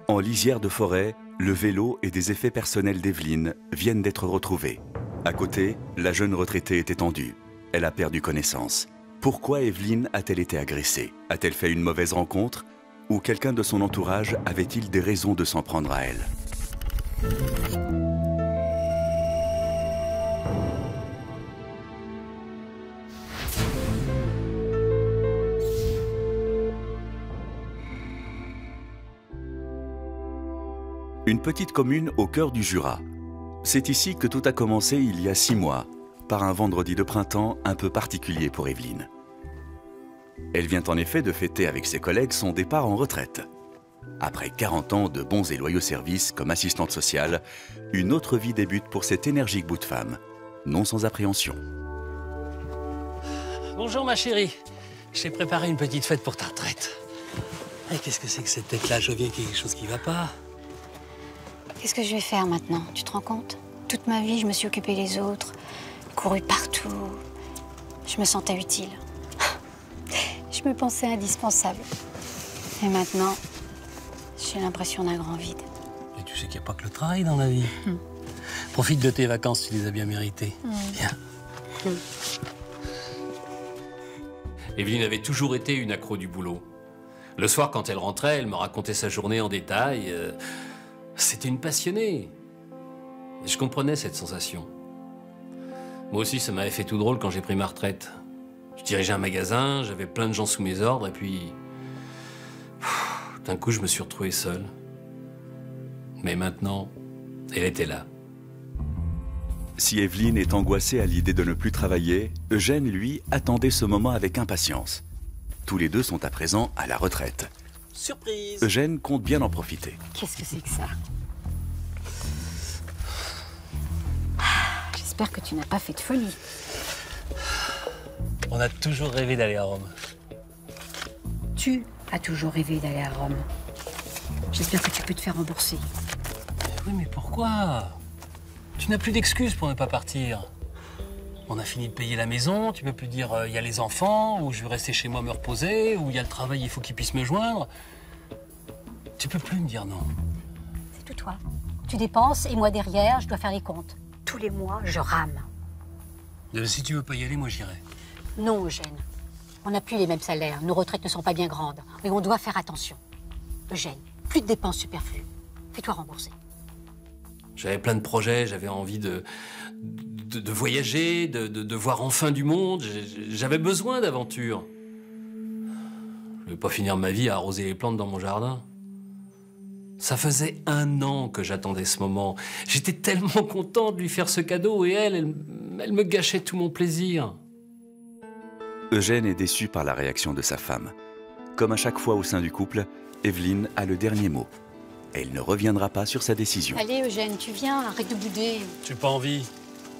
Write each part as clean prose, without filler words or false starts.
En lisière de forêt, le vélo et des effets personnels d'Evelyne viennent d'être retrouvés. À côté, la jeune retraitée est étendue. Elle a perdu connaissance. Pourquoi Evelyne a-t-elle été agressée? A-t-elle fait une mauvaise rencontre? Ou quelqu'un de son entourage avait-il des raisons de s'en prendre à elle? Une petite commune au cœur du Jura. C'est ici que tout a commencé il y a 6 mois, par un vendredi de printemps un peu particulier pour Evelyne. Elle vient en effet de fêter avec ses collègues son départ en retraite. Après 40 ans de bons et loyaux services comme assistante sociale, une autre vie débute pour cette énergique bout de femme, non sans appréhension. Bonjour ma chérie, je t'ai préparé une petite fête pour ta retraite. Et qu'est-ce que c'est que cette tête-là? Je vois bien qu'il y a quelque chose qui va pas. Qu'est-ce que je vais faire maintenant? Tu te rends compte? Toute ma vie, je me suis occupée des autres, couru partout. Je me sentais utile. Je me pensais indispensable. Et maintenant, j'ai l'impression d'un grand vide. Et tu sais qu'il n'y a pas que le travail dans la vie. Profite de tes vacances, tu les as bien méritées. Viens. Evelyne avait toujours été une accro du boulot. Le soir, quand elle rentrait, elle me racontait sa journée en détail. C'était une passionnée. Et je comprenais cette sensation. Moi aussi, ça m'avait fait tout drôle quand j'ai pris ma retraite. Je dirigeais un magasin, j'avais plein de gens sous mes ordres, et puis... d'un coup, je me suis retrouvé seul. Mais maintenant, elle était là. Si Evelyne est angoissée à l'idée de ne plus travailler, Eugène, lui, attendait ce moment avec impatience. Tous les deux sont à présent à la retraite. Surprise! Eugène compte bien en profiter. Qu'est-ce que c'est que ça? J'espère que tu n'as pas fait de folie. On a toujours rêvé d'aller à Rome. Tu as toujours rêvé d'aller à Rome. J'espère que tu peux te faire rembourser. Oui, mais pourquoi? Tu n'as plus d'excuses pour ne pas partir. On a fini de payer la maison, tu peux plus dire il y a les enfants, ou je vais rester chez moi me reposer, ou il y a le travail, il faut qu'ils puissent me joindre. Tu peux plus me dire non. C'est tout toi. Tu dépenses et moi derrière, je dois faire les comptes. Tous les mois, je rame. Si tu veux pas y aller, moi j'irai. Non, Eugène. On n'a plus les mêmes salaires, nos retraites ne sont pas bien grandes. Mais on doit faire attention. Eugène, plus de dépenses superflues. Fais-toi rembourser. J'avais plein de projets, j'avais envie de voyager, de voir enfin du monde. J'avais besoin d'aventure. Je ne vais pas finir ma vie à arroser les plantes dans mon jardin. Ça faisait 1 an que j'attendais ce moment. J'étais tellement content de lui faire ce cadeau et elle me gâchait tout mon plaisir. Eugène est déçu par la réaction de sa femme. Comme à chaque fois au sein du couple, Evelyne a le dernier mot. Elle ne reviendra pas sur sa décision. Allez, Eugène, tu viens, arrête de bouder. J'ai pas envie.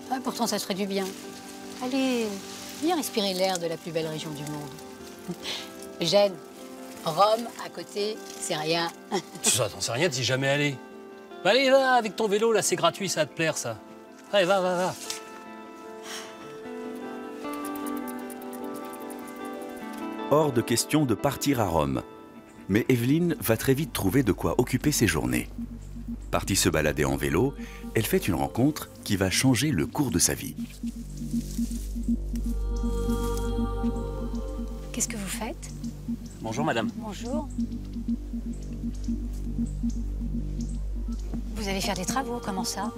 Ah, pourtant, ça serait du bien. Allez, viens respirer l'air de la plus belle région du monde. Eugène, Rome, à côté, c'est rien. Ça, t'en sais rien, t'y es jamais allé. Bah, allez, va, avec ton vélo, là, c'est gratuit, ça va te plaire, ça. Allez, va. Hors de question de partir à Rome. Mais Evelyne va très vite trouver de quoi occuper ses journées. Partie se balader en vélo, elle fait une rencontre qui va changer le cours de sa vie. Qu'est-ce que vous faites? Bonjour, madame. Bonjour. Vous allez faire des travaux, comment ça?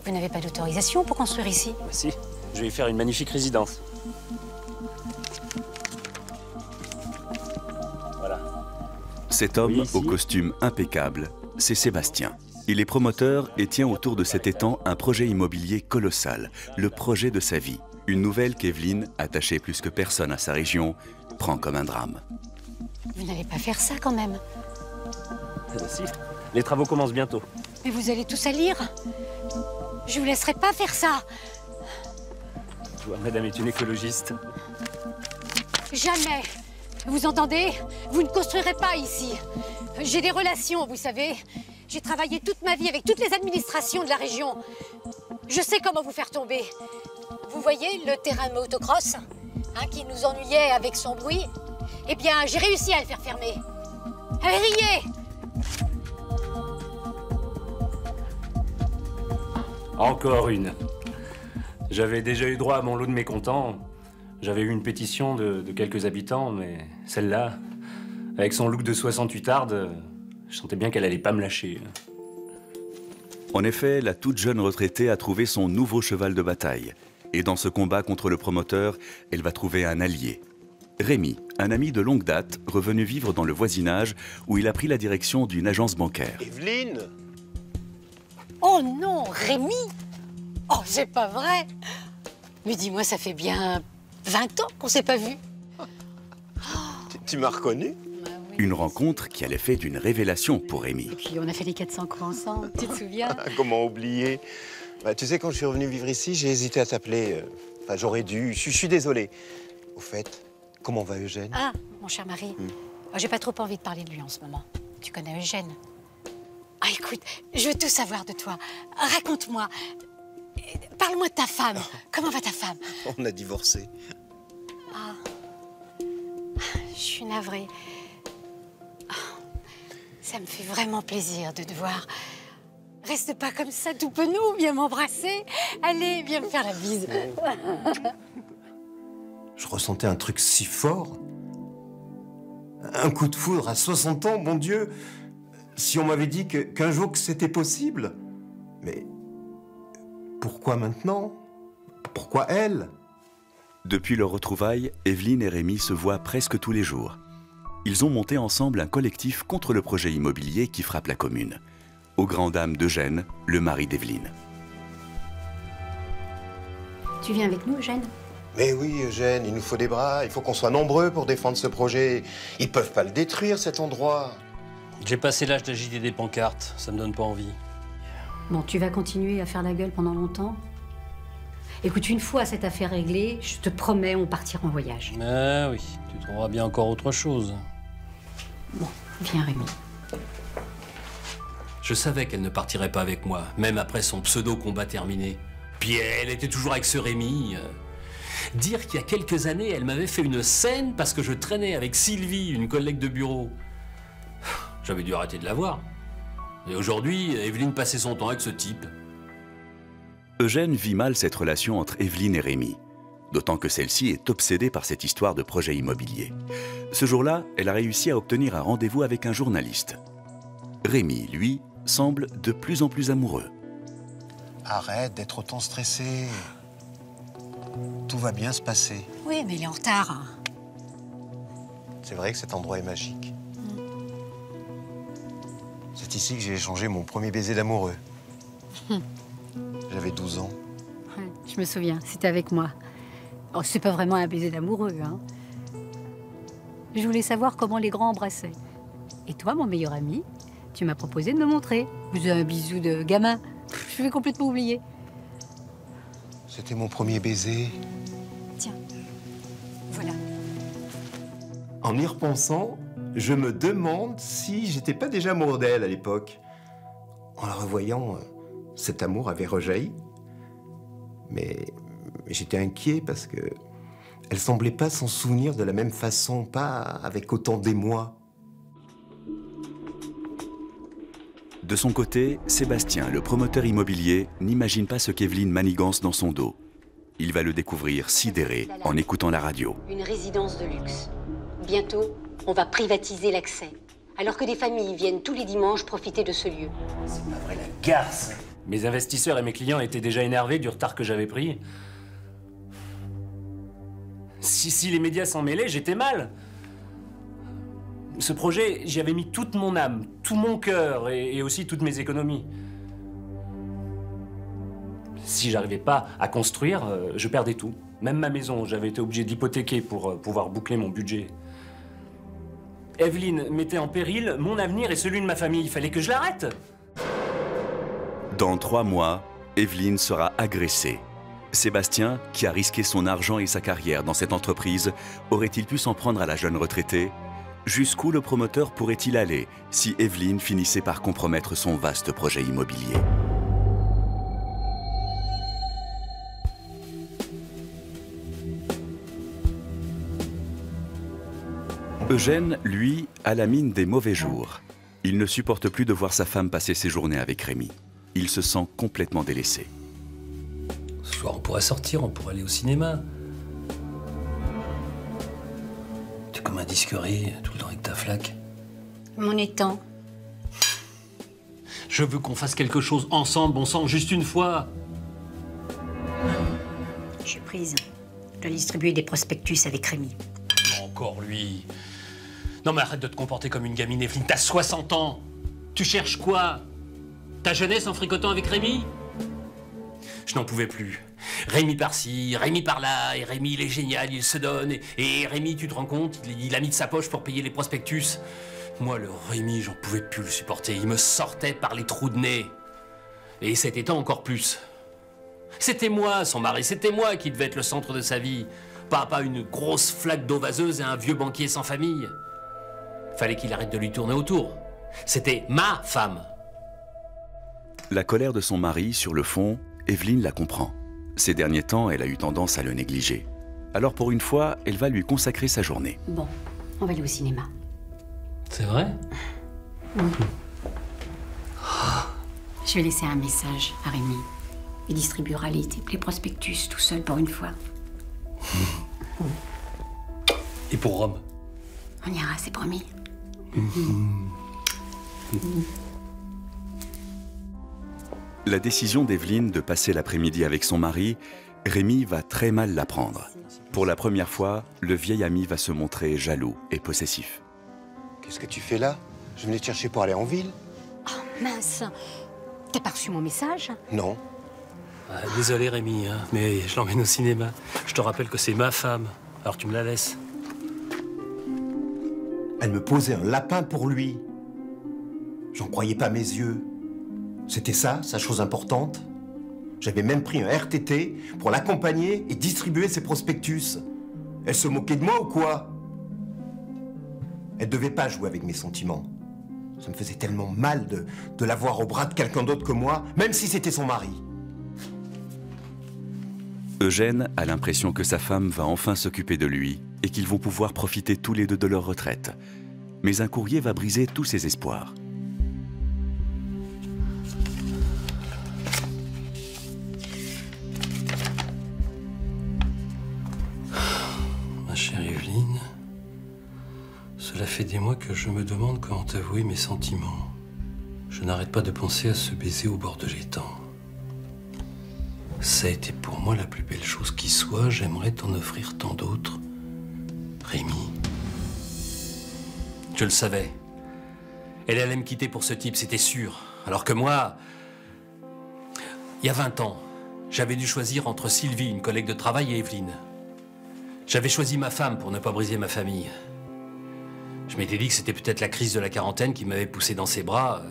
Vous n'avez pas d'autorisation pour construire ici? Bah si, je vais y faire une magnifique résidence. Voilà. Cet homme Oui, ici. au costume impeccable, c'est Sébastien. Il est promoteur et tient autour de cet étang un projet immobilier colossal, le projet de sa vie. Une nouvelle qu'Evelyne, attachée plus que personne à sa région, prend comme un drame. Vous n'allez pas faire ça quand même. Si, les travaux commencent bientôt. Mais vous allez tout salir. Je vous laisserai pas faire ça. Je vois, madame est une écologiste. Jamais. Vous entendez? Vous ne construirez pas ici. J'ai des relations, vous savez. J'ai travaillé toute ma vie avec toutes les administrations de la région. Je sais comment vous faire tomber. Vous voyez le terrain de motocross? hein, qui nous ennuyait avec son bruit, eh bien, j'ai réussi à le faire fermer. Allez, riez! Encore une. J'avais déjà eu droit à mon lot de mécontents. J'avais eu une pétition de quelques habitants, mais celle-là, avec son look de 68arde, je sentais bien qu'elle allait pas me lâcher. En effet, la toute jeune retraitée a trouvé son nouveau cheval de bataille. Et dans ce combat contre le promoteur, elle va trouver un allié. Rémi, un ami de longue date, revenu vivre dans le voisinage où il a pris la direction d'une agence bancaire. Evelyne! Oh non, Rémi! Oh, c'est pas vrai! Mais dis-moi, ça fait bien 20 ans qu'on s'est pas vus. Tu m'as reconnu? Une rencontre qui a l'effet d'une révélation pour Rémi. Et puis on a fait les 400 coups ensemble, tu te souviens? Comment oublier? Bah, tu sais, quand je suis revenu vivre ici, j'ai hésité à t'appeler. Enfin, j'aurais dû. Je suis désolé. Au fait, comment va Eugène? Ah, mon cher mari, j'ai pas trop envie de parler de lui en ce moment. Tu connais Eugène? Ah, écoute, je veux tout savoir de toi. Raconte-moi. Parle-moi de ta femme. Comment va ta femme? On a divorcé. Ah, je suis navrée. Ah, ça me fait vraiment plaisir de te voir. Reste pas comme ça, tout penaud, viens m'embrasser. Allez, viens me faire la bise. Je ressentais un truc si fort. Un coup de foudre à 60 ans, mon Dieu. Si on m'avait dit qu'un jour que c'était possible. Mais pourquoi maintenant? Pourquoi elle? Depuis leur retrouvaille, Evelyne et Rémi se voient presque tous les jours. Ils ont monté ensemble un collectif contre le projet immobilier qui frappe la commune. Aux grandes dames d'Eugène, le mari d'Evelyne. Tu viens avec nous, Eugène? Mais oui, Eugène, il nous faut des bras. Il faut qu'on soit nombreux pour défendre ce projet. Ils peuvent pas le détruire, cet endroit. J'ai passé l'âge d'agiter des pancartes, ça me donne pas envie. Bon, tu vas continuer à faire la gueule pendant longtemps? Écoute, une fois cette affaire réglée, je te promets, on partira en voyage. Ah oui, tu trouveras bien encore autre chose. Bon, viens, Rémi. Je savais qu'elle ne partirait pas avec moi, même après son pseudo-combat terminé. Puis elle était toujours avec ce Rémi. Dire qu'il y a quelques années, elle m'avait fait une scène parce que je traînais avec Sylvie, une collègue de bureau. J'avais dû arrêter de la voir. Et aujourd'hui, Evelyne passait son temps avec ce type. Eugène vit mal cette relation entre Evelyne et Rémi. D'autant que celle-ci est obsédée par cette histoire de projet immobilier. Ce jour-là, elle a réussi à obtenir un rendez-vous avec un journaliste. Rémi, lui, semble de plus en plus amoureux. Arrête d'être autant stressé. Tout va bien se passer. Oui, mais il est en retard. C'est vrai que cet endroit est magique. C'est ici que j'ai échangé mon premier baiser d'amoureux. J'avais 12 ans. Ouais, je me souviens, c'était avec moi. Oh, c'est pas vraiment un baiser d'amoureux, hein. Je voulais savoir comment les grands embrassaient. Et toi, mon meilleur ami, tu m'as proposé de me montrer. Vous avez un bisou de gamin. Je vais complètement oublier. C'était mon premier baiser. Tiens, voilà. En y repensant, je me demande si j'étais pas déjà amoureux d'elle à l'époque. En la revoyant, cet amour avait rejailli. Mais j'étais inquiet parce que elle semblait pas s'en souvenir de la même façon, pas avec autant d'émoi. De son côté, Sébastien, le promoteur immobilier, n'imagine pas ce qu'Evelyne manigance dans son dos. Il va le découvrir sidéré en écoutant la radio. Une résidence de luxe. Bientôt, on va privatiser l'accès. Alors que des familles viennent tous les dimanches profiter de ce lieu. C'est pas vrai, la garce. Mes investisseurs et mes clients étaient déjà énervés du retard que j'avais pris. Si les médias s'en mêlaient, j'étais mal. Ce projet, j'y avais mis toute mon âme, tout mon cœur et aussi toutes mes économies. Si j'arrivais pas à construire, je perdais tout. Même ma maison, j'avais été obligé d'hypothéquer pour pouvoir boucler mon budget. Evelyne mettait en péril mon avenir et celui de ma famille. Il fallait que je l'arrête. Dans 3 mois, Evelyne sera agressée. Sébastien, qui a risqué son argent et sa carrière dans cette entreprise, aurait-il pu s'en prendre à la jeune retraitée? Jusqu'où le promoteur pourrait-il aller si Evelyne finissait par compromettre son vaste projet immobilier? Eugène, lui, a la mine des mauvais jours. Il ne supporte plus de voir sa femme passer ses journées avec Rémi. Il se sent complètement délaissé. Ce soir, on pourrait sortir, on pourrait aller au cinéma. T'es comme un disquerie, tout le temps avec ta flaque. Mon étang. Je veux qu'on fasse quelque chose ensemble, bon sang, juste une fois. Je suis prise. Je dois distribuer des prospectus avec Rémi. Encore lui. Non mais arrête de te comporter comme une gamine, Evelyne, t'as 60 ans. Tu cherches quoi? Ta jeunesse en fricotant avec Rémi? Je n'en pouvais plus. Rémi par-ci, Rémi par-là, et Rémi il est génial, il se donne. Et Rémi, tu te rends compte, il a mis de sa poche pour payer les prospectus. Moi, le Rémi, j'en pouvais plus le supporter. Il me sortait par les trous de nez. Et cet étant encore plus. C'était moi, son mari, c'était moi qui devais être le centre de sa vie. Pas une grosse flaque d'eau vaseuse et un vieux banquier sans famille. Fallait qu'il arrête de lui tourner autour. C'était ma femme. La colère de son mari, sur le fond, Evelyne la comprend. Ces derniers temps, elle a eu tendance à le négliger. Alors pour une fois, elle va lui consacrer sa journée. Bon, on va aller au cinéma. C'est vrai? Oui. Je vais laisser un message à Rémi. Il distribuera les prospectus tout seul pour une fois. Et pour Rome? On ira, c'est promis. La décision d'Evelyne de passer l'après-midi avec son mari, Rémi va très mal la prendre. Pour la première fois, le vieil ami va se montrer jaloux et possessif. Qu'est-ce que tu fais là? Je venais te chercher pour aller en ville. Oh mince. T'as pas reçu mon message? Non. Désolé Rémi, hein, mais je l'emmène au cinéma. Je te rappelle que c'est ma femme, alors tu me la laisses. Elle me posait un lapin pour lui. J'en croyais pas mes yeux. C'était ça, sa chose importante. J'avais même pris un RTT pour l'accompagner et distribuer ses prospectus. Elle se moquait de moi ou quoi? Elle devait pas jouer avec mes sentiments. Ça me faisait tellement mal de l'avoir au bras de quelqu'un d'autre que moi, même si c'était son mari. Eugène a l'impression que sa femme va enfin s'occuper de lui et qu'ils vont pouvoir profiter tous les deux de leur retraite. Mais un courrier va briser tous ses espoirs. Ma chère Evelyne, cela fait des mois que je me demande comment t'avouer mes sentiments. Je n'arrête pas de penser à ce baiser au bord de l'étang. Ça a été pour moi la plus belle chose qui soit, j'aimerais t'en offrir tant d'autres. Rémi. Je le savais. Elle allait me quitter pour ce type, c'était sûr. Alors que moi, il y a 20 ans, j'avais dû choisir entre Sylvie, une collègue de travail, et Evelyne. J'avais choisi ma femme pour ne pas briser ma famille. Je m'étais dit que c'était peut-être la crise de la quarantaine qui m'avait poussé dans ses bras.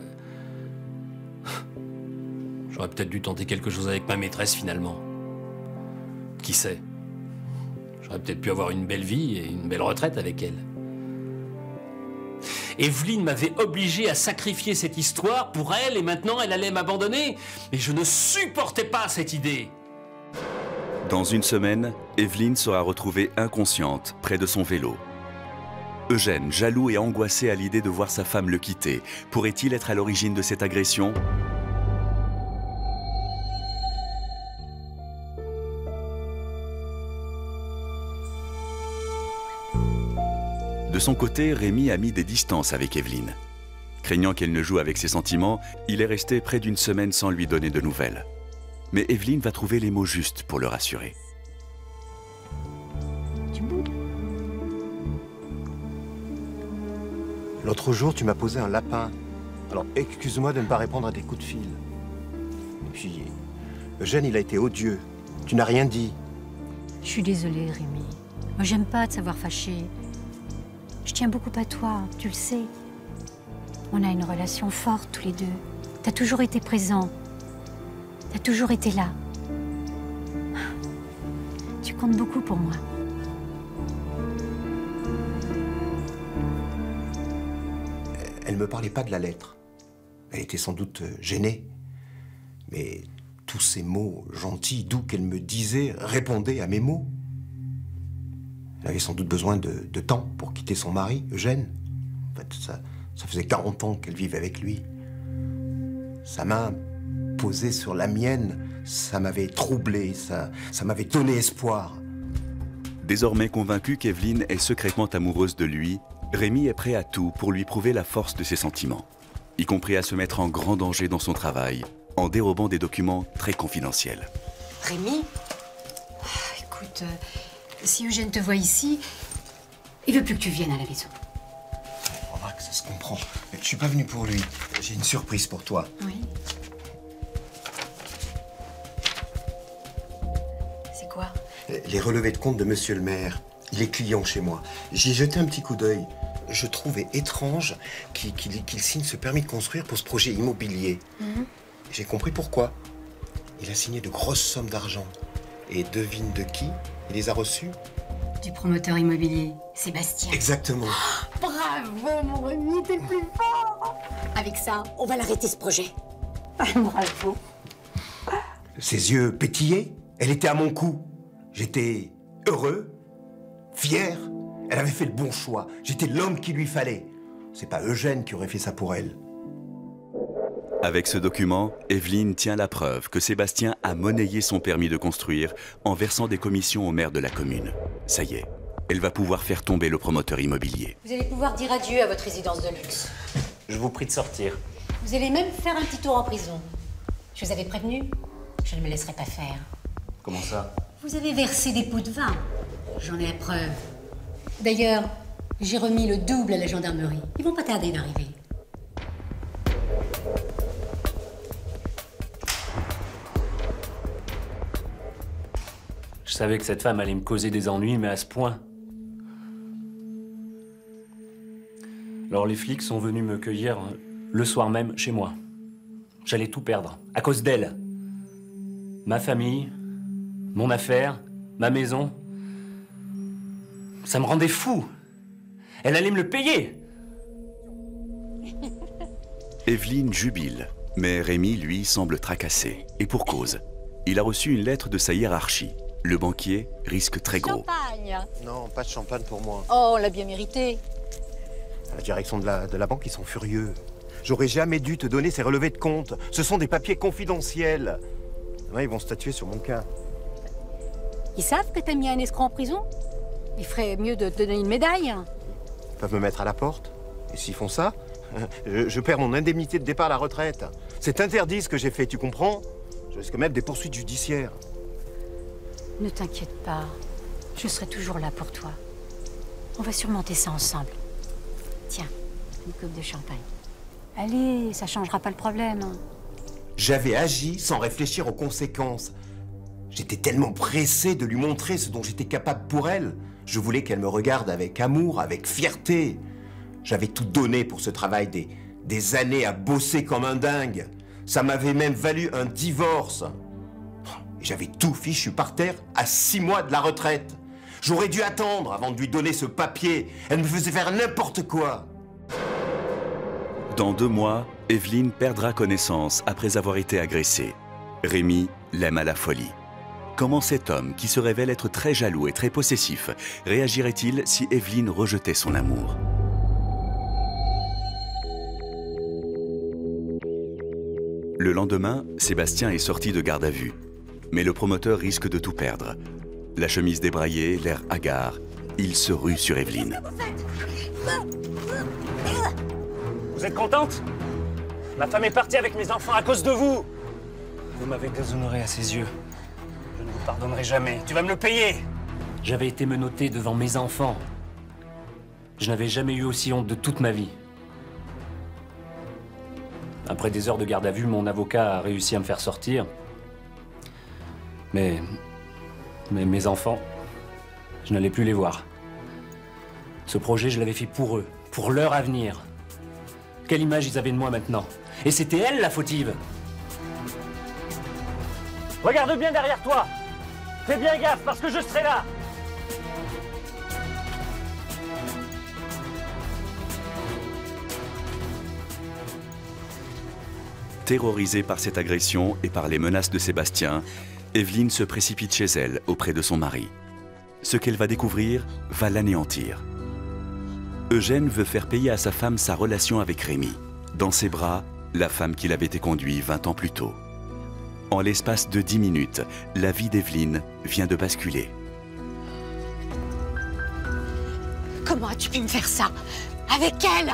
J'aurais peut-être dû tenter quelque chose avec ma maîtresse, finalement. Qui sait? J'aurais peut-être pu avoir une belle vie et une belle retraite avec elle. Evelyne m'avait obligé à sacrifier cette histoire pour elle et maintenant elle allait m'abandonner. Et je ne supportais pas cette idée. Dans une semaine, Evelyne sera retrouvée inconsciente près de son vélo. Eugène, jaloux et angoissé à l'idée de voir sa femme le quitter, pourrait-il être à l'origine de cette agression? De son côté, Rémi a mis des distances avec Evelyne. Craignant qu'elle ne joue avec ses sentiments, il est resté près d'une semaine sans lui donner de nouvelles. Mais Evelyne va trouver les mots justes pour le rassurer. Tu boudes? L'autre jour, tu m'as posé un lapin. Alors, excuse-moi de ne pas répondre à tes coups de fil. Et puis, Eugène, il a été odieux. Tu n'as rien dit. Je suis désolée, Rémi. Moi, j'aime pas te savoir fâché. Je tiens beaucoup à toi, tu le sais. On a une relation forte tous les deux. T'as toujours été présent. T'as toujours été là. Tu comptes beaucoup pour moi. Elle me parlait pas de la lettre. Elle était sans doute gênée. Mais tous ces mots gentils, doux qu'elle me disait répondaient à mes mots. Elle avait sans doute besoin de temps pour quitter son mari, Eugène. En fait, ça faisait 40 ans qu'elle vivait avec lui. Sa main posée sur la mienne, ça m'avait troublé, ça m'avait donné espoir. Désormais convaincu qu'Evelyne est secrètement amoureuse de lui, Rémi est prêt à tout pour lui prouver la force de ses sentiments, y compris à se mettre en grand danger dans son travail, en dérobant des documents très confidentiels. Rémi, écoute, si Eugène te voit ici, il veut plus que tu viennes à la maison. Remarque, ça se comprend. Je suis pas venu pour lui. J'ai une surprise pour toi. Oui. C'est quoi? Les relevés de compte de monsieur le maire. Il est client chez moi. J'y ai jeté un petit coup d'œil. Je trouvais étrange qu'il signe ce permis de construire pour ce projet immobilier. J'ai compris pourquoi. Il a signé de grosses sommes d'argent. Et devine de qui il les a reçus? Du promoteur immobilier, Sébastien. Exactement. Bravo, mon Rémi, t'es le plus fort. Avec ça, on va l'arrêter, ce projet. Bravo. Ses yeux pétillaient. Elle était à mon cou. J'étais heureux, fier. Elle avait fait le bon choix. J'étais l'homme qu'il lui fallait. C'est pas Eugène qui aurait fait ça pour elle. Avec ce document, Evelyne tient la preuve que Sébastien a monnayé son permis de construire en versant des commissions au maire de la commune. Ça y est, elle va pouvoir faire tomber le promoteur immobilier. Vous allez pouvoir dire adieu à votre résidence de luxe. Je vous prie de sortir. Vous allez même faire un petit tour en prison. Je vous avais prévenu, je ne me laisserai pas faire. Comment ça? Vous avez versé des pots de vin. J'en ai la preuve. D'ailleurs, j'ai remis le double à la gendarmerie. Ils vont pas tarder d'arriver. Je savais que cette femme allait me causer des ennuis, mais à ce point. Alors les flics sont venus me cueillir le soir même chez moi. J'allais tout perdre, à cause d'elle. Ma famille, mon affaire, ma maison. Ça me rendait fou. Elle allait me le payer. Evelyne jubile, mais Rémi, lui, semble tracassé. Et pour cause. Il a reçu une lettre de sa hiérarchie. Le banquier risque très gros. Champagne. Non, pas de champagne pour moi. Oh, on l'a bien mérité. La direction de la banque, ils sont furieux. J'aurais jamais dû te donner ces relevés de compte. Ce sont des papiers confidentiels. Ouais, ils vont statuer sur mon cas. Ils savent que t'as mis un escroc en prison? Il ferait mieux de te donner une médaille. Ils peuvent me mettre à la porte. Et s'ils font ça, je perds mon indemnité de départ à la retraite. C'est interdit ce que j'ai fait, tu comprends? Je risque même des poursuites judiciaires. Ne t'inquiète pas, je serai toujours là pour toi. On va surmonter ça ensemble. Tiens, une coupe de champagne. Allez, ça changera pas le problème. J'avais agi sans réfléchir aux conséquences. J'étais tellement pressé de lui montrer ce dont j'étais capable pour elle. Je voulais qu'elle me regarde avec amour, avec fierté. J'avais tout donné pour ce travail, des années à bosser comme un dingue. Ça m'avait même valu un divorce. J'avais tout fichu par terre à 6 mois de la retraite. J'aurais dû attendre avant de lui donner ce papier. Elle me faisait faire n'importe quoi. Dans 2 mois, Evelyne perdra connaissance après avoir été agressée. Rémi l'aime à la folie. Comment cet homme, qui se révèle être très jaloux et très possessif, réagirait-il si Evelyne rejetait son amour? Le lendemain, Sébastien est sorti de garde à vue. Mais le promoteur risque de tout perdre. La chemise débraillée, l'air hagard, il se rue sur Evelyne. Vous êtes contente? Ma femme est partie avec mes enfants à cause de vous. Vous m'avez déshonoré à ses yeux. Je ne vous pardonnerai jamais. Tu vas me le payer. J'avais été menotté devant mes enfants. Je n'avais jamais eu aussi honte de toute ma vie. Après des heures de garde à vue, mon avocat a réussi à me faire sortir. Mais mes enfants, je n'allais plus les voir. Ce projet, je l'avais fait pour eux, pour leur avenir. Quelle image ils avaient de moi maintenant? Et c'était elle la fautive. Regarde bien derrière toi. Fais bien gaffe parce que je serai là. Terrorisée par cette agression et par les menaces de Sébastien, Evelyne se précipite chez elle auprès de son mari. Ce qu'elle va découvrir va l'anéantir. Eugène veut faire payer à sa femme sa relation avec Rémi. Dans ses bras, la femme qu'il avait éconduite 20 ans plus tôt. En l'espace de 10 minutes, la vie d'Evelyne vient de basculer. Comment as-tu pu me faire ça? Avec elle?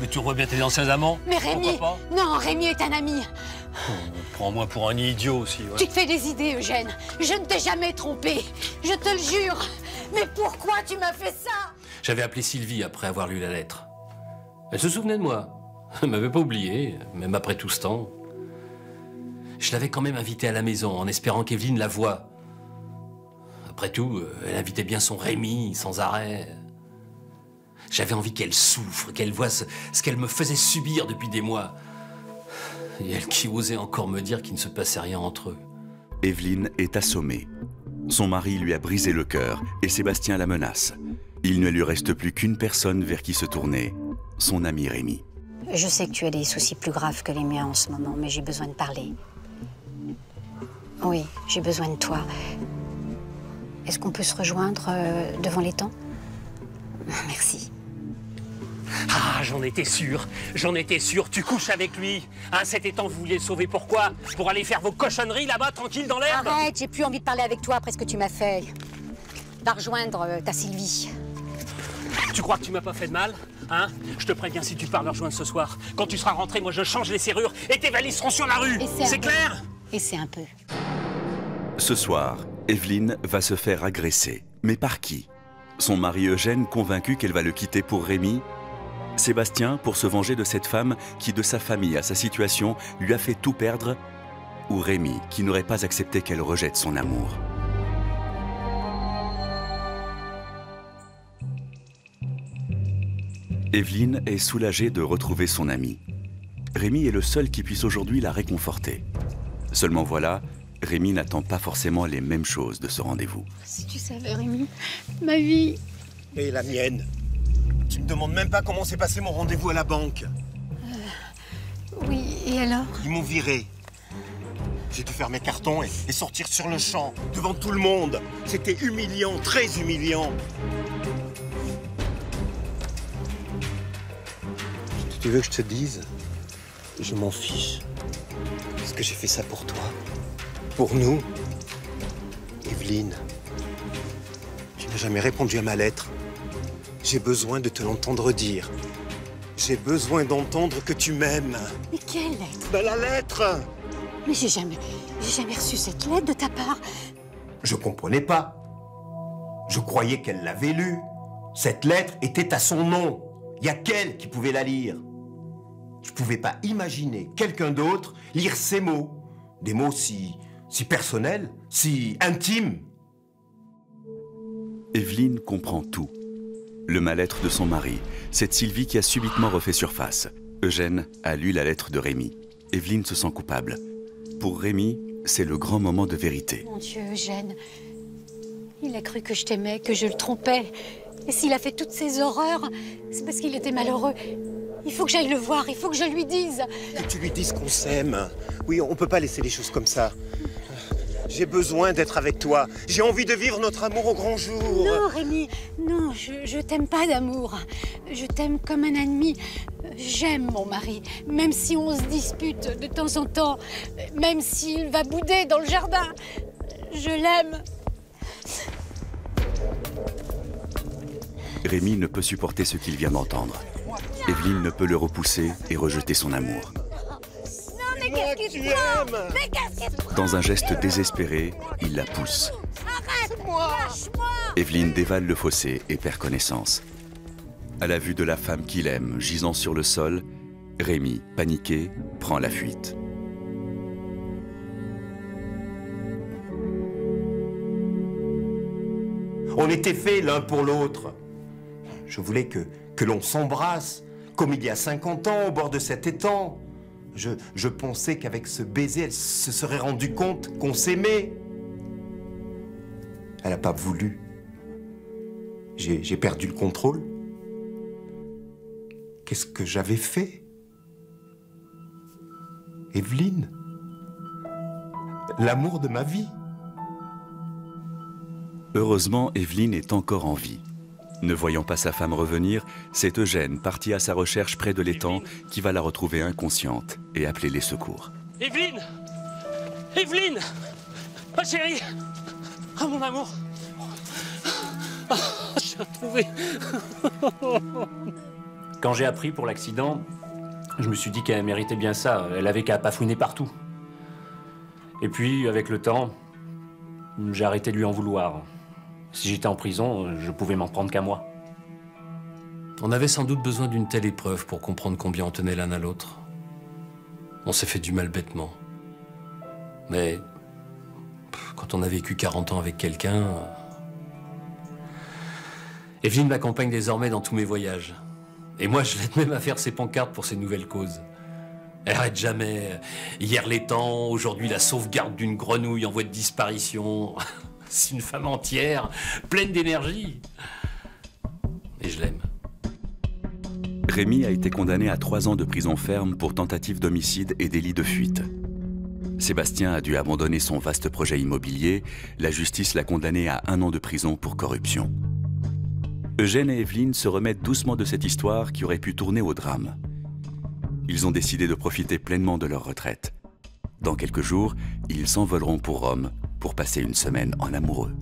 Mais tu revois bien tes anciens amants? Mais Rémi... Pourquoi pas? Non, Rémi est un ami. Oh, prends-moi pour un idiot aussi. Ouais. Tu te fais des idées, Eugène. Je ne t'ai jamais trompé. Je te le jure. Mais pourquoi tu m'as fait ça? J'avais appelé Sylvie après avoir lu la lettre. Elle se souvenait de moi. Elle m'avait pas oublié, même après tout ce temps. Je l'avais quand même invitée à la maison, en espérant qu'Evelyne la voie. Après tout, elle invitait bien son Rémi, sans arrêt. J'avais envie qu'elle souffre, qu'elle voie ce qu'elle me faisait subir depuis des mois. Et elle qui osait encore me dire qu'il ne se passait rien entre eux. Evelyne est assommée. Son mari lui a brisé le cœur et Sébastien la menace. Il ne lui reste plus qu'une personne vers qui se tourner, son ami Rémi. Je sais que tu as des soucis plus graves que les miens en ce moment, mais j'ai besoin de parler. Oui, j'ai besoin de toi. Est-ce qu'on peut se rejoindre devant l'étang? Merci. Ah, j'en étais sûr, tu couches avec lui. Hein, cet étang, vous vouliez le sauver pourquoi? Pour aller faire vos cochonneries là-bas, tranquille dans l'herbe? Arrête, j'ai plus envie de parler avec toi après ce que tu m'as fait. Va rejoindre ta Sylvie. Tu crois que tu m'as pas fait de mal? Hein? Je te préviens, si tu pars le rejoindre ce soir, quand tu seras rentré, moi je change les serrures et tes valises seront sur la rue. C'est clair? Et c'est un peu. Ce soir, Evelyne va se faire agresser. Mais par qui? Son mari Eugène, convaincu qu'elle va le quitter pour Rémi. Sébastien, pour se venger de cette femme qui, de sa famille à sa situation, lui a fait tout perdre. Ou Rémi, qui n'aurait pas accepté qu'elle rejette son amour. Evelyne est soulagée de retrouver son ami. Rémi est le seul qui puisse aujourd'hui la réconforter. Seulement voilà, Rémi n'attend pas forcément les mêmes choses de ce rendez-vous. Si tu savais, Rémi, ma vie... Et la mienne. Tu me demandes même pas comment s'est passé mon rendez-vous à la banque. Oui, et alors? Ils m'ont viré. J'ai dû faire mes cartons et sortir sur le champ, devant tout le monde. C'était humiliant, très humiliant. Tu veux que je te dise? Je m'en fiche. Parce que j'ai fait ça pour toi. Pour nous. Evelyne. Tu n'as jamais répondu à ma lettre. J'ai besoin de te l'entendre dire. J'ai besoin d'entendre que tu m'aimes. Mais quelle lettre? Ben, la lettre! Mais j'ai jamais reçu cette lettre de ta part. Je comprenais pas. Je croyais qu'elle l'avait lue. Cette lettre était à son nom. Il n'y a qu'elle qui pouvait la lire. Je pouvais pas imaginer quelqu'un d'autre lire ces mots. Des mots si personnels, si intimes. Evelyne comprend tout. Le mal-être de son mari, cette Sylvie qui a subitement refait surface. Eugène a lu la lettre de Rémi. Evelyne se sent coupable. Pour Rémi, c'est le grand moment de vérité. Mon Dieu, Eugène, il a cru que je t'aimais, que je le trompais. Et s'il a fait toutes ces horreurs, c'est parce qu'il était malheureux. Il faut que j'aille le voir, il faut que je lui dise. Que tu lui dises qu'on s'aime. Oui, on peut pas laisser les choses comme ça. J'ai besoin d'être avec toi. J'ai envie de vivre notre amour au grand jour. Non, Rémi, non, je t'aime pas d'amour. Je t'aime comme un ennemi. J'aime mon mari, même si on se dispute de temps en temps, même s'il va bouder dans le jardin. Je l'aime. Rémi ne peut supporter ce qu'il vient d'entendre. Evelyne ne peut le repousser et rejeter son amour. Mais qu'est-ce qui te prend? Mais qu'est-ce qui te prend? Dans un geste désespéré, il la pousse. Arrête-moi! Lâche-moi! Evelyne dévale le fossé et perd connaissance. À la vue de la femme qu'il aime gisant sur le sol, Rémi, paniqué, prend la fuite. On était faits l'un pour l'autre. Je voulais que l'on s'embrasse, comme il y a 50 ans au bord de cet étang. Je pensais qu'avec ce baiser, elle se serait rendue compte qu'on s'aimait. Elle n'a pas voulu. J'ai perdu le contrôle. Qu'est-ce que j'avais fait? Evelyne, l'amour de ma vie. Heureusement, Evelyne est encore en vie. Ne voyant pas sa femme revenir, c'est Eugène, parti à sa recherche près de l'étang, qui va la retrouver inconsciente et appeler les secours. Evelyne! Evelyne! Ma chérie! Ah, mon amour! Ah, je l'ai retrouvée! Quand j'ai appris pour l'accident, je me suis dit qu'elle méritait bien ça. Elle avait qu'à pafouiner partout. Et puis, avec le temps, j'ai arrêté de lui en vouloir. Si j'étais en prison, je pouvais m'en prendre qu'à moi. On avait sans doute besoin d'une telle épreuve pour comprendre combien on tenait l'un à l'autre. On s'est fait du mal bêtement. Mais quand on a vécu 40 ans avec quelqu'un... Evelyne m'accompagne désormais dans tous mes voyages. Et moi, je l'aide même à faire ses pancartes pour ses nouvelles causes. Elle arrête jamais. Hier l'étang, aujourd'hui la sauvegarde d'une grenouille en voie de disparition. C'est une femme entière, pleine d'énergie. Et je l'aime. Rémi a été condamné à 3 ans de prison ferme pour tentative d'homicide et délit de fuite. Sébastien a dû abandonner son vaste projet immobilier. La justice l'a condamné à 1 an de prison pour corruption. Eugène et Evelyne se remettent doucement de cette histoire qui aurait pu tourner au drame. Ils ont décidé de profiter pleinement de leur retraite. Dans quelques jours, ils s'envoleront pour Rome pour passer une semaine en amoureux.